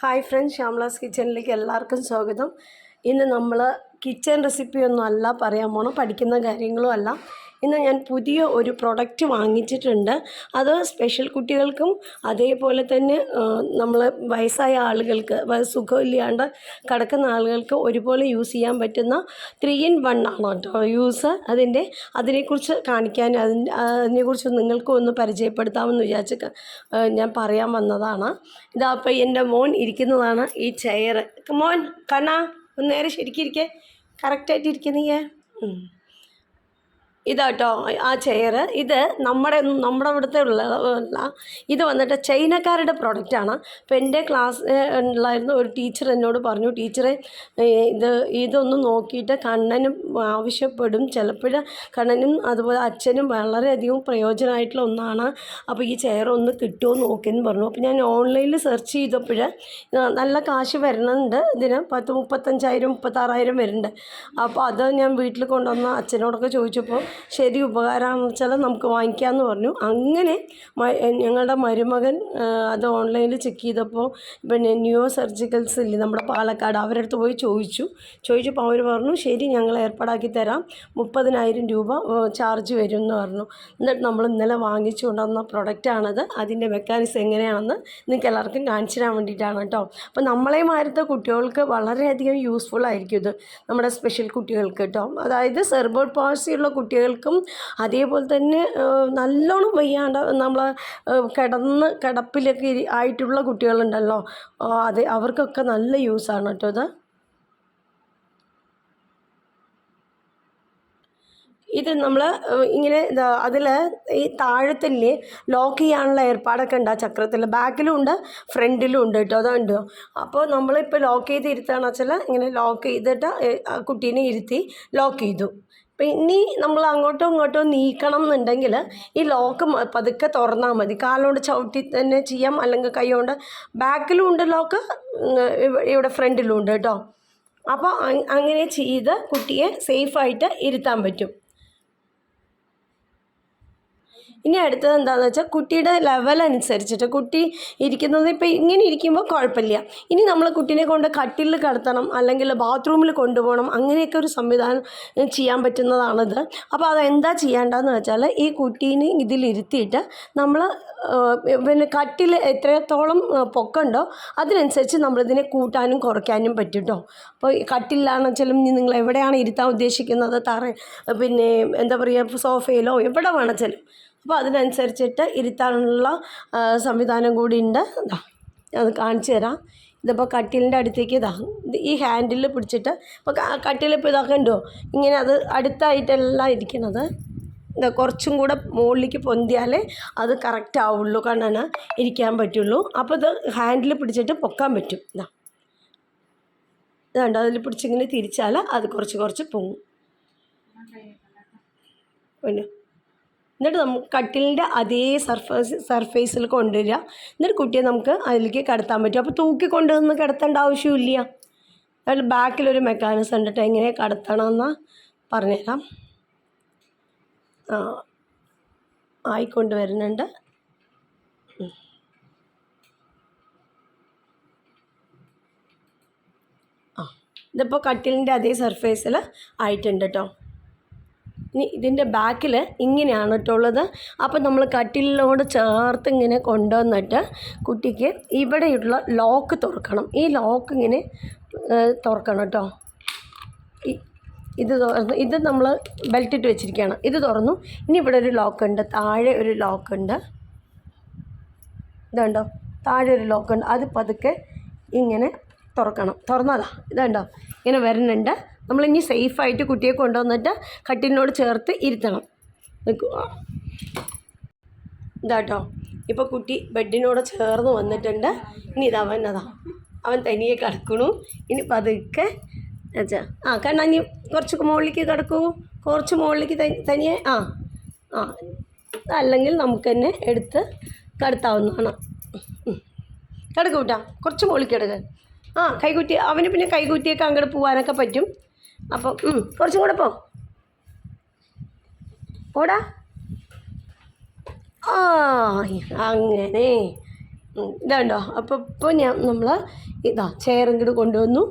Hi friends, ശ്യാമളാസ് കിച്ചണിലേക്ക് എല്ലാവർക്കും സ്വാഗതം. ഇന്ന് നമ്മൾ കിച്ചൺ റെസിപ്പിയൊന്നും അല്ല പറയാൻ പോകണം, പഠിക്കുന്ന കാര്യങ്ങളും അല്ല. ഇന്ന് ഞാൻ പുതിയ ഒരു പ്രൊഡക്റ്റ് വാങ്ങിച്ചിട്ടുണ്ട്. അത് സ്പെഷ്യൽ കുട്ടികൾക്കും അതേപോലെ തന്നെ നമ്മൾ വയസ്സായ ആളുകൾക്ക്, സുഖമില്ലാണ്ട് കിടക്കുന്ന ആളുകൾക്ക് ഒരുപോലെ യൂസ് ചെയ്യാൻ പറ്റുന്ന 3-in-1 ആണ് കേട്ടോ യൂസ്. അതിനെക്കുറിച്ച് കാണിക്കാൻ, അതിനെക്കുറിച്ച് നിങ്ങൾക്കും ഒന്ന് പരിചയപ്പെടുത്താമെന്ന് വിചാരിച്ച് ഞാൻ പറയാൻ വന്നതാണ്. ഇതാ അപ്പോൾ എൻ്റെ മോൻ ഇരിക്കുന്നതാണ് ഈ ചെയർ. മോൻ കണ്ണാ ഒന്ന് നേരെ ശരിക്കിരിക്കേ, കറക്റ്റായിട്ട് ഇരിക്കുന്നീയേ. ഇതാട്ടോ ആ ചെയർ. ഇത് നമ്മുടെ ഇവിടുത്തെ ഉള്ള ഇത് വന്നിട്ട് ചൈനക്കാരുടെ പ്രൊഡക്റ്റാണ്. അപ്പോൾ എൻ്റെ ക്ലാസ് ഉള്ളായിരുന്ന ഒരു ടീച്ചർ എന്നോട് പറഞ്ഞു, ടീച്ചറെ ഇതൊന്ന് നോക്കിയിട്ട് കണ്ണനും ആവശ്യപ്പെടും, ചിലപ്പോൾ കണ്ണനും അതുപോലെ അച്ഛനും വളരെയധികം പ്രയോജനമായിട്ടുള്ള ഒന്നാണ്, അപ്പോൾ ഈ ചെയർ ഒന്ന് കിട്ടുമോ നോക്കിയെന്ന് പറഞ്ഞു. അപ്പോൾ ഞാൻ ഓൺലൈനിൽ സെർച്ച് ചെയ്തപ്പോൾ നല്ല കാശ് വരുന്നുണ്ട് ഇതിന്, 35,000 36,000 വരുന്നുണ്ട്. അപ്പോൾ അത് ഞാൻ വീട്ടിൽ കൊണ്ടുവന്ന അച്ഛനോടൊക്കെ ചോദിച്ചപ്പോൾ ശരി, ഉപകാരമാണെന്ന് വെച്ചാൽ നമുക്ക് വാങ്ങിക്കാമെന്ന് പറഞ്ഞു. അങ്ങനെ ഞങ്ങളുടെ മരുമകൻ അത് ഓൺലൈനിൽ ചെക്ക് ചെയ്തപ്പോൾ പിന്നെ ന്യൂ സർജിക്കൽസ് ഇല്ലേ നമ്മുടെ പാലക്കാട്, അവരുടെ അടുത്ത് പോയി ചോദിച്ചപ്പോൾ അവർ പറഞ്ഞു ശരി ഞങ്ങൾ ഏർപ്പാടാക്കി തരാം, 30,000 രൂപ ചാർജ് വരും എന്ന് പറഞ്ഞു. എന്നിട്ട് നമ്മൾ ഇന്നലെ വാങ്ങിച്ചു കൊണ്ടുവന്ന പ്രൊഡക്റ്റാണത്. അതിൻ്റെ മെക്കാനിസം എങ്ങനെയാണെന്ന് നിങ്ങൾക്ക് എല്ലാവർക്കും കാണിച്ചു തരാൻ വേണ്ടിയിട്ടാണ് കേട്ടോ. അപ്പോൾ നമ്മളെ മാരത്തെ കുട്ടികൾക്ക് വളരെയധികം യൂസ്ഫുൾ ആയിരിക്കും ഇത്, നമ്മുടെ സ്പെഷ്യൽ കുട്ടികൾക്ക് കേട്ടോ. അതായത് സെർബൽ പാൾസി ഉള്ള കുട്ടികൾക്കും അതേപോലെ തന്നെ നല്ലോണം വയ്യാണ്ട് നമ്മൾ കിടപ്പിലൊക്കെ ആയിട്ടുള്ള കുട്ടികളുണ്ടല്ലോ, അവർക്കൊക്കെ നല്ല യൂസാണ് കേട്ടോ ഇത്. ഇത് നമ്മൾ ഇങ്ങനെ അതിൽ ഈ താഴത്തില്ലേ ലോക്ക് ചെയ്യാനുള്ള ഏർപ്പാടൊക്കെ ഉണ്ട് ആ ചക്രത്തിൽ, ബാക്കിലും ഉണ്ട് ഫ്രണ്ടിലും ഉണ്ട് കേട്ടോ. അതുണ്ടോ? അപ്പോൾ നമ്മളിപ്പോൾ ലോക്ക് ചെയ്ത് ഇരുത്തുകയാണെന്ന് വെച്ചാൽ ഇങ്ങനെ ലോക്ക് ചെയ്തിട്ട് കുട്ടീനെ ഇരുത്തി ലോക്ക് ചെയ്തു. അപ്പം ഇനി നമ്മൾ അങ്ങോട്ടോ ഇങ്ങോട്ടോ നീക്കണം എന്നുണ്ടെങ്കിൽ ഈ ലോക്ക് പതുക്കെ തുറന്നാൽ മതി. കാലുകൊണ്ട് ചവിട്ടി തന്നെ ചെയ്യാം, അല്ലെങ്കിൽ കൈ കൊണ്ട്. ബാക്കിലും ഉണ്ട് ലോക്ക്, ഇവിടെ ഫ്രണ്ടിലും ഉണ്ട് കേട്ടോ. അപ്പോൾ അങ്ങനെ ചെയ്ത് കുട്ടിയെ സേഫായിട്ട് ഇരുത്താൻ പറ്റും. ഇനി അടുത്തത് എന്താണെന്ന് വെച്ചാൽ കുട്ടിയുടെ ലെവൽ അനുസരിച്ചിട്ട് കുട്ടി ഇരിക്കുന്നത് ഇപ്പോൾ ഇങ്ങനെ ഇരിക്കുമ്പോൾ കുഴപ്പമില്ല. ഇനി നമ്മൾ കുട്ടീനെ കൊണ്ട് കട്ടിലിൽ കിടത്തണം, അല്ലെങ്കിൽ ബാത്റൂമിൽ കൊണ്ടുപോകണം, അങ്ങനെയൊക്കെ ഒരു സംവിധാനം ചെയ്യാൻ പറ്റുന്നതാണിത്. അപ്പോൾ അതെന്താ ചെയ്യേണ്ടതെന്ന് വെച്ചാൽ ഈ കുട്ടീനെ ഇതിലിരുത്തിയിട്ട് നമ്മൾ പിന്നെ കട്ടിൽ എത്രത്തോളം പൊക്കമുണ്ടോ അതിനനുസരിച്ച് നമ്മളിതിനെ കൂട്ടാനും കുറയ്ക്കാനും പറ്റും കേട്ടോ. അപ്പോൾ കട്ടിലാണെന്ന് വെച്ചാലും നിങ്ങൾ എവിടെയാണ് ഇരുത്താൻ ഉദ്ദേശിക്കുന്നത്, പിന്നെ എന്താ പറയുക, സോഫയിലോ എവിടെ വേണമെച്ചാലും, അപ്പോൾ അതിനനുസരിച്ചിട്ട് ഇരുത്താനുള്ള സംവിധാനം കൂടി ഉണ്ട്. അത് കാണിച്ചു തരാം. ഇതിപ്പോൾ കട്ടിലിൻ്റെ അടുത്തേക്ക് ഈ ഹാൻഡിൽ പിടിച്ചിട്ട്, ഇപ്പോൾ കട്ടിലിപ്പോൾ ഇതൊക്കെ ഉണ്ടോ ഇങ്ങനെ, അത് അടുത്തായിട്ടെല്ലാം ഇരിക്കണത്. കുറച്ചും കൂടെ മുകളിലേക്ക് പൊന്തിയാലേ അത് കറക്റ്റ് ആവുള്ളൂ, കണ്ണന് ഇരിക്കാൻ പറ്റുള്ളൂ. അപ്പോൾ ഇത് ഹാൻഡിൽ പിടിച്ചിട്ട് പൊക്കാൻ പറ്റും. ഇതുണ്ട്, അതിൽ പിടിച്ചിങ്ങനെ തിരിച്ചാൽ അത് കുറച്ച് പൊങ്ങും. പിന്നെ എന്നിട്ട് നമുക്ക് കട്ടിലിൻ്റെ അതേ സർഫേസിൽ കൊണ്ടുവരിക. എന്നിട്ട് കുട്ടിയെ നമുക്ക് അതിലേക്ക് കിടത്താൻ പറ്റും. അപ്പോൾ തൂക്കി കൊണ്ടുവന്ന് കിടത്തേണ്ട ആവശ്യമില്ല. അതിൽ ബാക്കിലൊരു മെക്കാനിസം ഉണ്ട് കേട്ടോ, എങ്ങനെ കിടത്തണമെന്ന് പറഞ്ഞുതരാം. ആയിക്കൊണ്ട് വരുന്നുണ്ട്. ഇതിപ്പോൾ കട്ടിലിൻ്റെ അതേ സർഫേസിൽ ആയിട്ടുണ്ട് കേട്ടോ. ഇനി ഇതിൻ്റെ ബാക്കിൽ ഇങ്ങനെയാണ് കേട്ടോ ഉള്ളത്. അപ്പോൾ നമ്മൾ കട്ടിലിനോട് ചേർത്ത് ഇങ്ങനെ കൊണ്ടുവന്നിട്ട് കുട്ടിക്ക് ഇവിടെയുള്ള ലോക്ക് തുറക്കണം. ഈ ലോക്ക് ഇങ്ങനെ തുറക്കണം കേട്ടോ. ഇത് നമ്മൾ ബെൽറ്റിട്ട് വെച്ചിരിക്കുകയാണ്. ഇത് തുറന്നു. ഇനി ഇവിടെ ഒരു ലോക്കുണ്ട്, താഴെ ഒരു ലോക്കുണ്ട്. ഇതുണ്ടോ, താഴെ ഒരു ലോക്കുണ്ട്. അത് പതുക്കെ ഇങ്ങനെ തുറക്കണം. തുറന്നതാ, ഇതുണ്ടോ ഇങ്ങനെ വരുന്നുണ്ട്. നമ്മളിനി സേഫായിട്ട് കുട്ടിയെ കൊണ്ടുവന്നിട്ട് കട്ടിലിനോട് ചേർത്ത് ഇരുത്തണം. ഇതാട്ടോ, ഇപ്പോൾ കുട്ടി ബെഡിനോട് ചേർന്ന് വന്നിട്ടുണ്ട്. ഇനി അവൻ തനിയെ കിടക്കണു. ഇനി പതുക്കെ കണ്ണാഞ്ഞി കുറച്ച് മുകളിലേക്ക് കിടക്കൂ, കുറച്ച് മുകളിലേക്ക് തനിയെ. അല്ലെങ്കിൽ നമുക്ക് തന്നെ എടുത്ത് കിടത്താവുന്നതാണ്. കിടക്കും കൂട്ടാ, കുറച്ച് മുകളിൽ കിടക്കുക. കൈകുറ്റി, അവന് പിന്നെ കൈകുറ്റിയൊക്കെ അങ്ങോട്ട് പോകാനൊക്കെ പറ്റും. അപ്പം കുറച്ചും കൂടെ പോടാ. അങ്ങനെ ഇതാണ്ടോ. അപ്പോൾ ഇപ്പോൾ നമ്മൾ ഇതാ ചെയർ ഇങ്ങോട്ട് കൊണ്ടുവന്നു.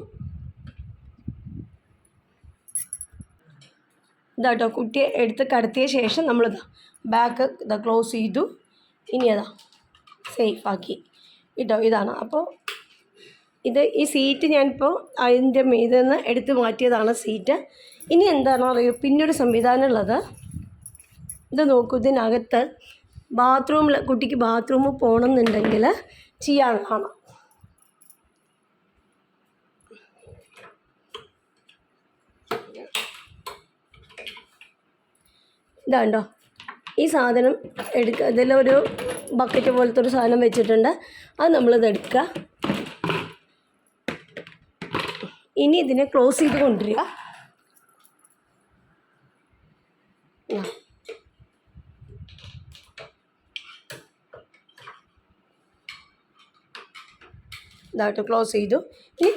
ഇതാട്ടോ കുട്ടിയെ എടുത്ത് കടത്തിയ ശേഷം നമ്മളിതാ ബാക്ക് ഇതാ ക്ലോസ് ചെയ്തു. ഇനി അതാ സേഫാക്കി കേട്ടോ. ഇതാണ് അപ്പോൾ ഈ സീറ്റ് ഞാനിപ്പോൾ അതിൻ്റെ മീതെ നിന്ന് എടുത്ത് മാറ്റിയതാണ് സീറ്റ്. ഇനി എന്താണോ അറിയോ പിന്നൊരു സംവിധാനം ഉള്ളത്. ഇത് നോക്കൂ, ഇതിനകത്ത് കുട്ടിക്ക് ബാത്റൂമിൽ പോകണമെന്നുണ്ടെങ്കിൽ ചെയ്യാനുള്ളതാണ്. ഇതാണ്ടോ ഈ സാധനം എടുക്കുക. ഇതിലൊരു ബക്കറ്റ് പോലത്തെ ഒരു സാധനം വെച്ചിട്ടുണ്ട്. അത് നമ്മളിത് എടുക്കുക. ഇനി ഇതിനെ ക്ലോസ് ചെയ്ത് കൊണ്ടുവരിക. ഇതായിട്ട് ക്ലോസ് ചെയ്തു. ഇനി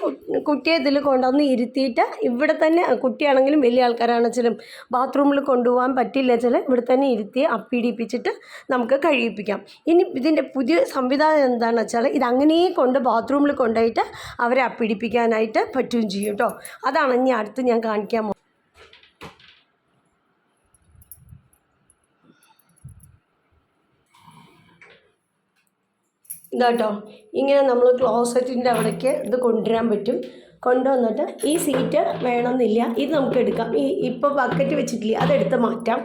കുട്ടിയെ ഇതിൽ കൊണ്ടുവന്ന് ഇരുത്തിയിട്ട് ഇവിടെ തന്നെ, കുട്ടിയാണെങ്കിലും വലിയ ആൾക്കാരാണെങ്കിലും ബാത്റൂമിൽ കൊണ്ടുപോകാൻ പറ്റില്ല വെച്ചാൽ ഇവിടെ തന്നെ ഇരുത്തി അപ്പിടിപ്പിച്ചിട്ട് നമുക്ക് കഴിയിപ്പിക്കാം. ഇനി ഇതിൻ്റെ പുതിയ സംവിധാനം എന്താണെന്ന് വെച്ചാൽ ഇതങ്ങനെ കൊണ്ട് ബാത്റൂമിൽ കൊണ്ടുപോയിട്ട് അവരെ അപ്പിടിപ്പിക്കാനായിട്ട് പറ്റുകയും ചെയ്യും കേട്ടോ. അതാണ് ഇനി അടുത്ത് ഞാൻ കാണിക്കാൻ പോകുന്നത്. ഇതാട്ടോ ഇങ്ങനെ നമ്മൾ ക്ലോസറ്റിൻ്റെ അവിടേക്ക് ഇത് കൊണ്ടുവരാൻ പറ്റും. കൊണ്ടുവന്നിട്ട് ഈ സീറ്റ് വേണമെന്നില്ല, ഇത് നമുക്ക് എടുക്കാം. ഇപ്പോൾ ബക്കറ്റ് വെച്ചിട്ടില്ല, അതെടുത്ത് മാറ്റാം.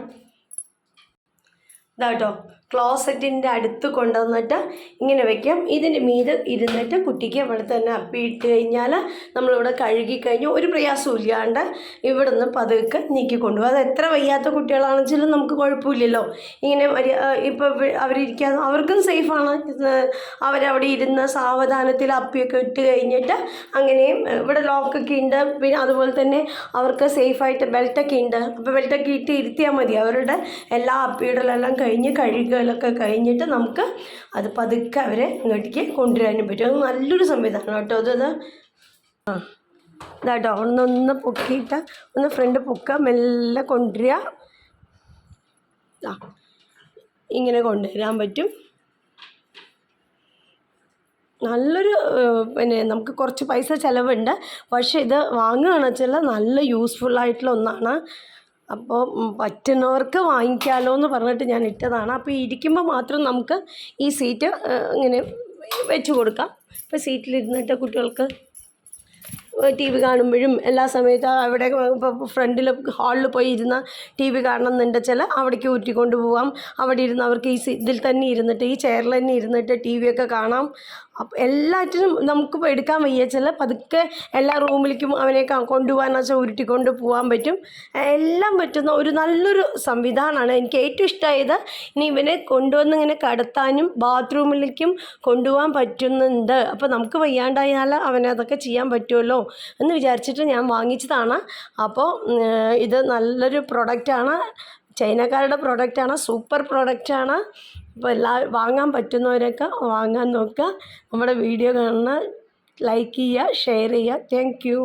ഇതാട്ടോ ക്ലോസറ്റിൻ്റെ അടുത്ത് കൊണ്ടുവന്നിട്ട് ഇങ്ങനെ വെക്കാം. ഇതിൻ്റെ മീതെ ഇരുന്നിട്ട് കുട്ടിക്ക് ഇവിടെ തന്നെ അപ്പിയിട്ട് കഴിഞ്ഞാൽ നമ്മളിവിടെ കഴുകി കഴിഞ്ഞ് ഒരു പ്രയാസവും ഇല്ലാണ്ട് ഇവിടെ നിന്ന് പതുക്കെ നീക്കി കൊണ്ടുപോകും. അത് എത്ര വയ്യാത്ത കുട്ടികളാണെങ്കിലും നമുക്ക് കുഴപ്പമില്ലല്ലോ. ഇങ്ങനെ ഇപ്പോൾ അവരിരിക്കാതെ അവർക്കും സേഫാണ്. അവരവിടെ ഇരുന്ന് സാവധാനത്തിൽ അപ്പിയൊക്കെ ഇട്ട് കഴിഞ്ഞിട്ട് അങ്ങനെയും ഇവിടെ ലോക്കൊക്കെ ഉണ്ട്. പിന്നെ അതുപോലെ തന്നെ അവർക്ക് സേഫായിട്ട് ബെൽറ്റൊക്കെ ഉണ്ട്. അപ്പോൾ ബെൽറ്റൊക്കെ ഇട്ട് ഇരുത്തിയാൽ മതി. അവരുടെ എല്ലാ അപ്പിയിടലെല്ലാം കഴിഞ്ഞ് കഴുകലൊക്കെ കഴിഞ്ഞിട്ട് നമുക്ക് അത് പതുക്കെ അവരെ ഇങ്ങോട്ടേക്ക് കൊണ്ടുവരാനും പറ്റും. അത് നല്ലൊരു സംവിധാനം കേട്ടോ. ഇതാട്ടോ ഒന്ന് പൊക്കിയിട്ട് ഒന്ന് ഫ്രണ്ട് പൊക്കുക, മെല്ലെ കൊണ്ടുവരിക. ഇങ്ങനെ കൊണ്ടുവരാൻ പറ്റും. നല്ലൊരു പിന്നെ നമുക്ക് കുറച്ച് പൈസ ചിലവുണ്ട്, പക്ഷേ ഇത് വാങ്ങുകയാണെന്ന് വെച്ചാൽ നല്ല യൂസ്ഫുള്ളായിട്ടുള്ള ഒന്നാണ്. അപ്പോൾ പറ്റുന്നവർക്ക് വാങ്ങിക്കാമല്ലോ എന്ന് പറഞ്ഞിട്ട് ഞാൻ ഇട്ടതാണ്. അപ്പോൾ ഇരിക്കുമ്പോൾ മാത്രം നമുക്ക് ഈ സീറ്റ് ഇങ്ങനെ വെച്ച് കൊടുക്കാം. ഇപ്പോൾ സീറ്റിലിരുന്നിട്ട് കുട്ടികൾക്ക് ടി വി കാണുമ്പോഴും എല്ലാ സമയത്തും അവിടെ ഇപ്പോൾ ഫ്രണ്ടിൽ ഹാളിൽ പോയി ഇരുന്ന് ടി വി കാണണമെന്നുണ്ട് ചില അവിടേക്ക് ഊറ്റിക്കൊണ്ട് പോകാം. അവിടെ ഇരുന്ന് അവർക്ക് ഇതിൽ തന്നെ ഇരുന്നിട്ട് ഈ ചെയറിൽ തന്നെ ഇരുന്നിട്ട് ടി വിയൊക്കെ കാണാം. അപ്പം എല്ലാറ്റിനും നമുക്കിപ്പോൾ എടുക്കാൻ വയ്യ ചില പതുക്കെ എല്ലാ റൂമിലേക്കും അവനെ കൊണ്ടുപോകാൻ വെച്ചാൽ ഉരുട്ടിക്കൊണ്ട് പോകാൻ പറ്റും. എല്ലാം പറ്റുന്ന ഒരു നല്ലൊരു സംവിധാനമാണ്. എനിക്ക് ഏറ്റവും ഇഷ്ടമായത് ഇനി ഇവനെ കൊണ്ടുവന്ന് ഇങ്ങനെ കടത്താനും ബാത്റൂമിലേക്കും കൊണ്ടുപോകാൻ പറ്റുന്നുണ്ട്. അപ്പോൾ നമുക്ക് വയ്യാണ്ടായാൽ അവനതൊക്കെ ചെയ്യാൻ പറ്റുമല്ലോ എന്ന് വിചാരിച്ചിട്ട് ഞാൻ വാങ്ങിച്ചതാണ്. അപ്പോൾ ഇത് നല്ലൊരു പ്രൊഡക്റ്റാണ്, ചൈനക്കാരുടെ പ്രൊഡക്റ്റാണ്, സൂപ്പർ പ്രൊഡക്റ്റാണ്. അപ്പോൾ വാങ്ങാൻ പറ്റുന്നവരൊക്കെ വാങ്ങാൻ നോക്കുക. നമ്മുടെ വീഡിയോ കാണുന്ന ലൈക്ക് ചെയ്യുക, ഷെയർ ചെയ്യുക. Thank you.